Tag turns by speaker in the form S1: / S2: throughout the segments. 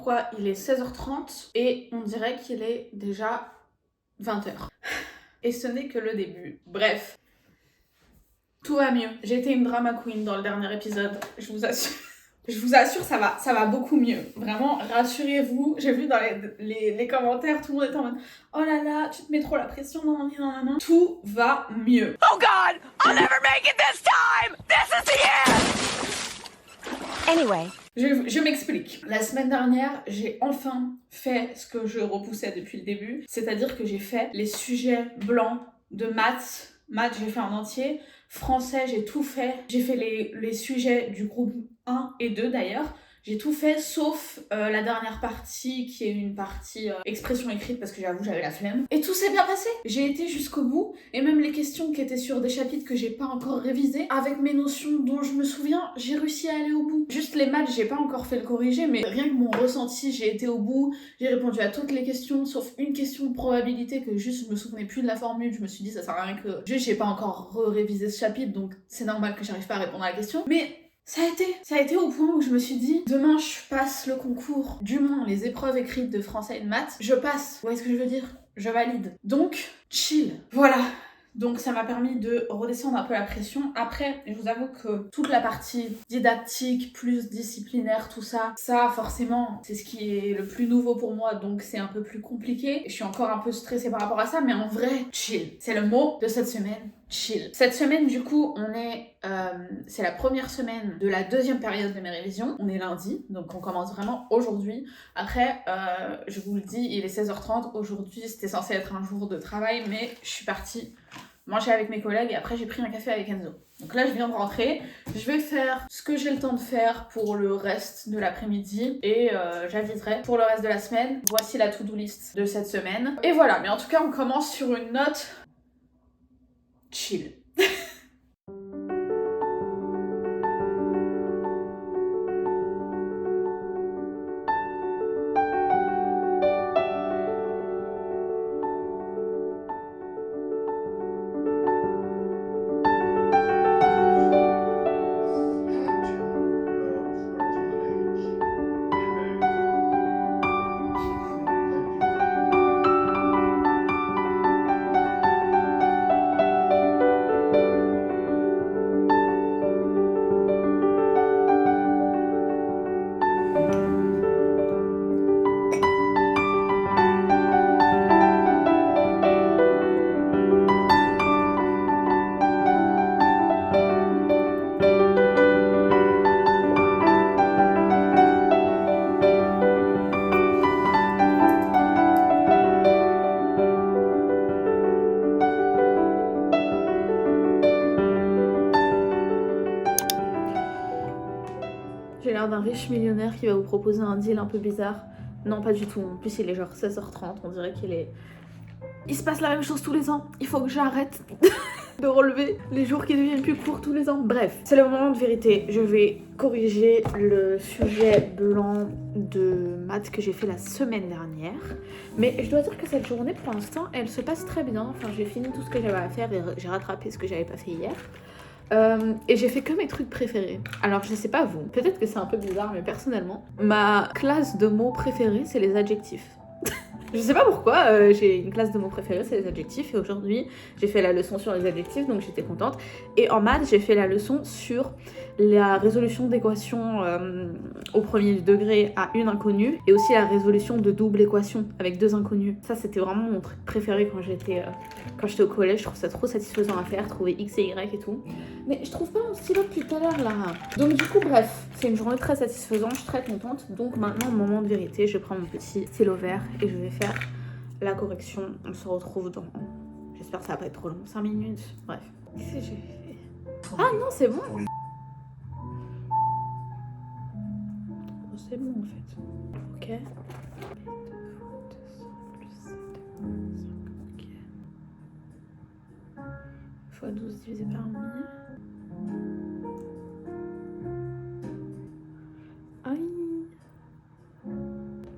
S1: pourquoi il est 16h30 et on dirait qu'il est déjà 20h. Et ce n'est que le début. Bref. Tout va mieux. J'ai été une drama queen dans le dernier épisode, je vous assure. Je vous assure, ça va beaucoup mieux. Vraiment, rassurez-vous. J'ai vu dans les commentaires, tout le monde était en mode « Oh là là, tu te mets trop la pression, non. Tout va mieux.
S2: Oh God, I'll never make it this time! This is the end! Anyway.
S1: Je m'explique. La semaine dernière, j'ai enfin fait ce que je repoussais depuis le début. C'est-à-dire que j'ai fait les sujets blancs de maths. Maths, j'ai fait en entier. Français, j'ai tout fait. J'ai fait les sujets du groupe 1 et 2 d'ailleurs. J'ai tout fait sauf la dernière partie qui est une partie expression écrite parce que j'avoue j'avais la flemme. Et tout s'est bien passé. J'ai été jusqu'au bout et même les questions qui étaient sur des chapitres que j'ai pas encore révisés, avec mes notions dont je me souviens, j'ai réussi à aller au bout. Juste les maths, j'ai pas encore fait le corriger, mais rien que mon ressenti, j'ai été au bout. J'ai répondu à toutes les questions sauf une question de probabilité que juste je me souvenais plus de la formule. Je me suis dit ça sert à rien que juste j'ai pas encore révisé ce chapitre donc c'est normal que j'arrive pas à répondre à la question. Mais ça a été au point où je me suis dit, demain je passe le concours, du moins les épreuves écrites de français et de maths, je passe, vous voyez ce que je veux dire? Je valide. Donc, chill. Voilà. Donc ça m'a permis de redescendre un peu la pression. Après, je vous avoue que toute la partie didactique, plus disciplinaire, tout ça, forcément, c'est ce qui est le plus nouveau pour moi, donc c'est un peu plus compliqué. Je suis encore un peu stressée par rapport à ça, mais en vrai, chill. C'est le mot de cette semaine. Chill. Cette semaine, du coup, c'est la première semaine de la deuxième période de mes révisions. On est lundi, donc on commence vraiment aujourd'hui. Après, je vous le dis, il est 16h30. Aujourd'hui, c'était censé être un jour de travail, mais je suis partie manger avec mes collègues et après j'ai pris un café avec Enzo. Donc là, je viens de rentrer. Je vais faire ce que j'ai le temps de faire pour le reste de l'après-midi et j'aviserai pour le reste de la semaine. Voici la to-do list de cette semaine. Et voilà, mais en tout cas, on commence sur une note chill. J'ai l'air d'un riche millionnaire qui va vous proposer un deal un peu bizarre. Non, pas du tout. En plus, il est genre 16h30. On dirait qu'il est... Il se passe la même chose tous les ans. Il faut que j'arrête de relever les jours qui deviennent plus courts tous les ans. Bref, c'est le moment de vérité. Je vais corriger le sujet blanc de maths que j'ai fait la semaine dernière. Mais je dois dire que cette journée, pour l'instant, elle se passe très bien. Enfin, j'ai fini tout ce que j'avais à faire et j'ai rattrapé ce que j'avais pas fait hier. Et j'ai fait que mes trucs préférés. Alors je sais pas vous, peut-être que c'est un peu bizarre, mais personnellement, ma classe de mots préférés, c'est les adjectifs. Je sais pas pourquoi, j'ai une classe de mots préférés, c'est les adjectifs. Et aujourd'hui, j'ai fait la leçon sur les adjectifs, donc j'étais contente. Et en maths, j'ai fait la leçon sur la résolution d'équations au premier degré à une inconnue. Et aussi la résolution de double équation avec deux inconnues. Ça, c'était vraiment mon truc préféré quand j'étais au collège. Je trouve ça trop satisfaisant à faire, trouver x et y et tout. Mais je trouve pas mon stylo depuis tout à l'heure, là. Donc du coup, bref, c'est une journée très satisfaisante, je suis très contente. Donc maintenant, moment de vérité, je prends mon petit stylo vert et je vais faire la correction. On se retrouve dans... J'espère que ça va pas être trop long, 5 minutes. Bref. Qu'est-ce que j'ai fait? Ah non, c'est bon. C'est bon en fait. Ok. Fois 12 divisé par 1000. Aïe.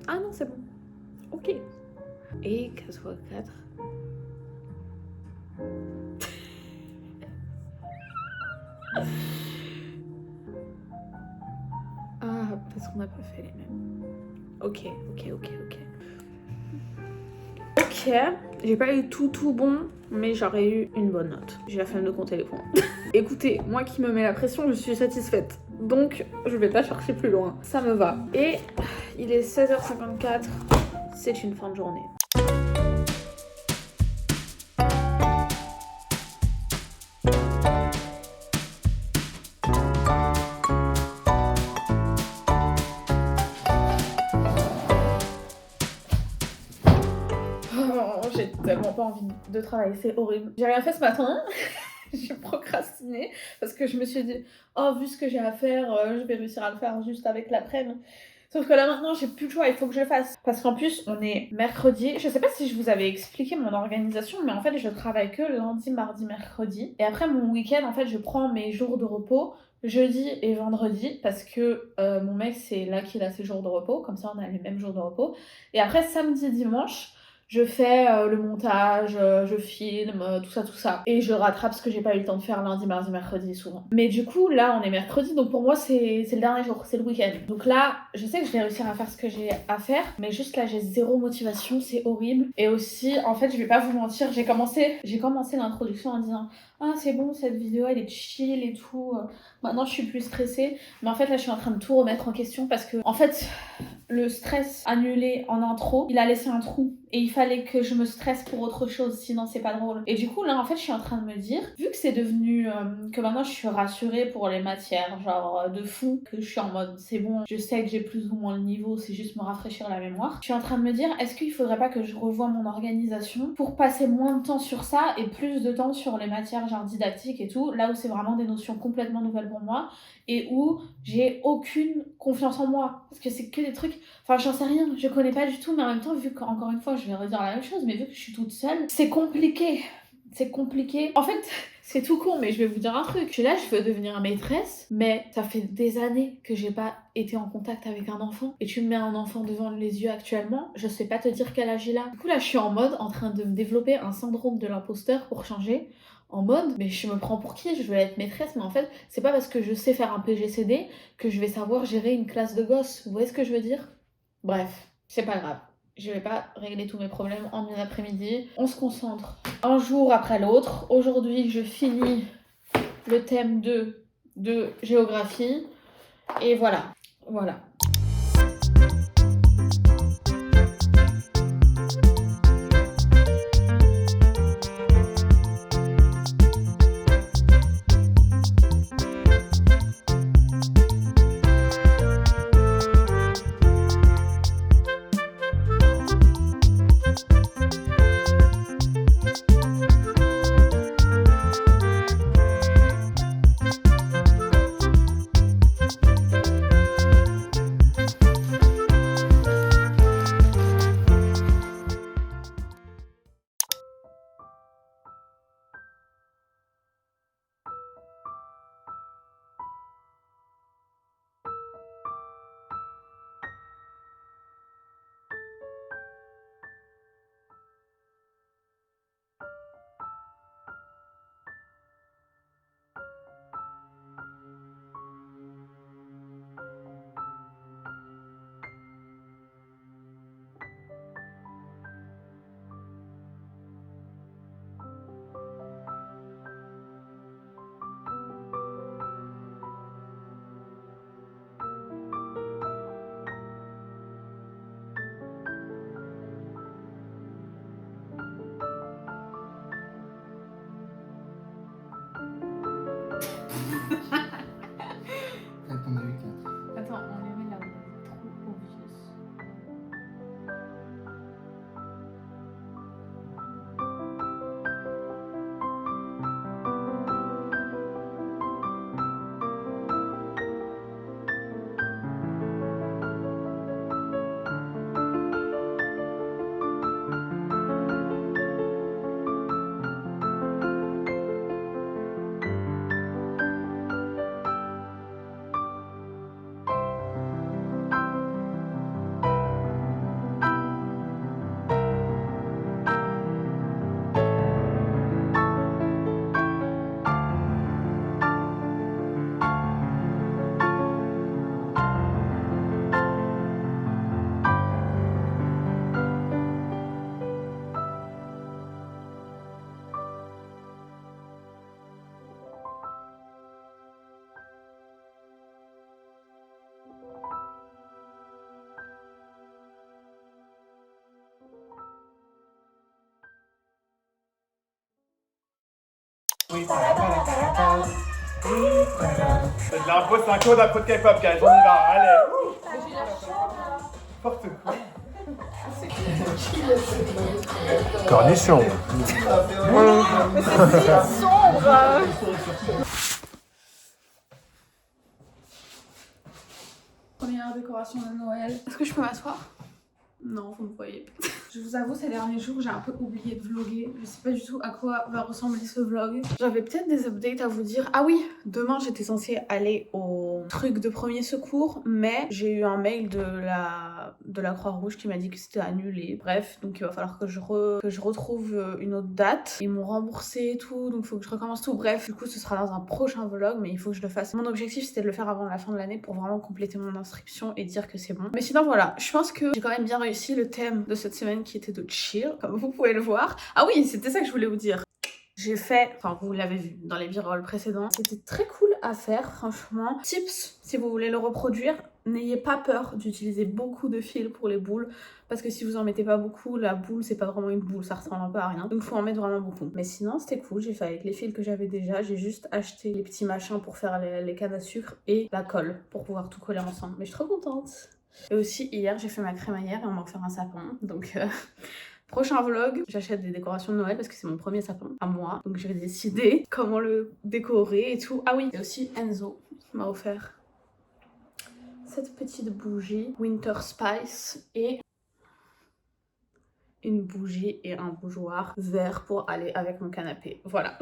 S1: Ah non, c'est bon. Ok. Et 4 fois 4. Ah, parce qu'on n'a pas fait les mêmes. Ok. Ok, j'ai pas eu tout bon, mais j'aurais eu une bonne note. J'ai la flemme de compter les points. Écoutez, moi qui me mets la pression, je suis satisfaite. Donc, je vais pas chercher plus loin. Ça me va. Et il est 16h54. C'est une fin de journée. Oh, j'ai tellement pas envie de travailler, c'est horrible. J'ai rien fait ce matin. J'ai procrastiné parce que je me suis dit, oh, vu ce que j'ai à faire, je vais réussir à le faire juste avec l'après-midi. Sauf que là maintenant, j'ai plus le choix, il faut que je le fasse. Parce qu'en plus, on est mercredi. Je sais pas si je vous avais expliqué mon organisation, mais en fait, je travaille que lundi, mardi, mercredi. Et après, mon week-end, en fait, je prends mes jours de repos jeudi et vendredi parce que mon mec, c'est là qu'il a ses jours de repos. Comme ça, on a les mêmes jours de repos. Et après, samedi, dimanche, je fais le montage, je filme, tout ça. Et je rattrape ce que j'ai pas eu le temps de faire lundi, mardi, mercredi souvent. Mais du coup, là, on est mercredi, donc pour moi, c'est le dernier jour, c'est le week-end. Donc là, je sais que je vais réussir à faire ce que j'ai à faire, mais juste là, j'ai zéro motivation, c'est horrible. Et aussi, en fait, je vais pas vous mentir, j'ai commencé l'introduction en disant « Ah, c'est bon, cette vidéo, elle est chill et tout. Maintenant, je suis plus stressée. » Mais en fait, là, je suis en train de tout remettre en question parce que, en fait, le stress annulé en intro, il a laissé un trou. Et il fallait que je me stresse pour autre chose, sinon c'est pas drôle. Et du coup, là, en fait, je suis en train de me dire, vu que c'est devenu... que maintenant, je suis rassurée pour les matières, genre de fou, que je suis en mode, c'est bon, je sais que j'ai plus ou moins le niveau, c'est juste me rafraîchir la mémoire. Je suis en train de me dire, est-ce qu'il faudrait pas que je revoie mon organisation pour passer moins de temps sur ça et plus de temps sur les matières genre didactiques et tout, là où c'est vraiment des notions complètement nouvelles pour moi et où j'ai aucune confiance en moi. Parce que c'est que des trucs... Enfin, j'en sais rien, je connais pas du tout, mais en même temps, vu qu'encore une fois, je vais redire la même chose, mais vu que je suis toute seule, c'est compliqué. En fait, c'est tout con, mais je vais vous dire un truc. Je suis là, je veux devenir maîtresse, mais ça fait des années que j'ai pas été en contact avec un enfant. Et tu me mets un enfant devant les yeux actuellement, je sais pas te dire quel âge il a. Du coup, là, je suis en mode en train de me développer un syndrome de l'imposteur pour changer. En mode, mais je me prends pour qui? Je veux être maîtresse, mais en fait, c'est pas parce que je sais faire un PGCD que je vais savoir gérer une classe de gosses. Vous voyez ce que je veux dire? Bref, c'est pas grave. Je vais pas régler tous mes problèmes en une après-midi. On se concentre un jour après l'autre. Aujourd'hui, je finis le thème 2 de géographie. Et voilà.
S3: C'est de l'impro, c'est un cours d'impro de K-pop, guys, on y va, allez. N'importe quoi. Cornichon.
S1: Première décoration de Noël. Est-ce que je peux m'asseoir? Non, vous me voyez. Je vous avoue, ces derniers jours, j'ai un peu oublié de vlogger. Je sais pas du tout à quoi va ressembler ce vlog. J'avais peut-être des updates à vous dire. Ah oui, demain, j'étais censée aller au truc de premier secours, mais j'ai eu un mail de la Croix-Rouge qui m'a dit que c'était annulé. Bref, donc il va falloir que je retrouve une autre date. Ils m'ont remboursé et tout, donc il faut que je recommence tout. Bref, du coup, ce sera dans un prochain vlog, mais il faut que je le fasse. Mon objectif, c'était de le faire avant la fin de l'année pour vraiment compléter mon inscription et dire que c'est bon. Mais sinon, voilà, je pense que j'ai quand même bien réussi le thème de cette semaine qui était de chill, comme vous pouvez le voir. Ah oui, c'était ça que je voulais vous dire. J'ai fait, enfin vous l'avez vu dans les b-rolls précédents, c'était très cool à faire, franchement. Tips, si vous voulez le reproduire, n'ayez pas peur d'utiliser beaucoup de fil pour les boules, parce que si vous en mettez pas beaucoup, la boule c'est pas vraiment une boule, ça ressemble un peu à rien. Donc il faut en mettre vraiment beaucoup. Mais sinon c'était cool, j'ai fait avec les fils que j'avais déjà, j'ai juste acheté les petits machins pour faire les cannes à sucre et la colle pour pouvoir tout coller ensemble. Mais je suis trop contente. Et aussi hier j'ai fait ma crémaillère et on m'a offert un sapin, donc prochain vlog, j'achète des décorations de Noël parce que c'est mon premier sapin à moi. Donc je vais décider comment le décorer et tout. Ah oui, et aussi Enzo m'a offert cette petite bougie Winter Spice et une bougie et un bougeoir vert pour aller avec mon canapé. Voilà.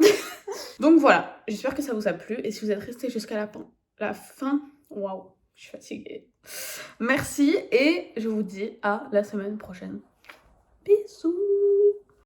S1: Donc voilà, j'espère que ça vous a plu. Et si vous êtes resté jusqu'à la fin, waouh, je suis fatiguée. Merci et je vous dis à la semaine prochaine. Bisous.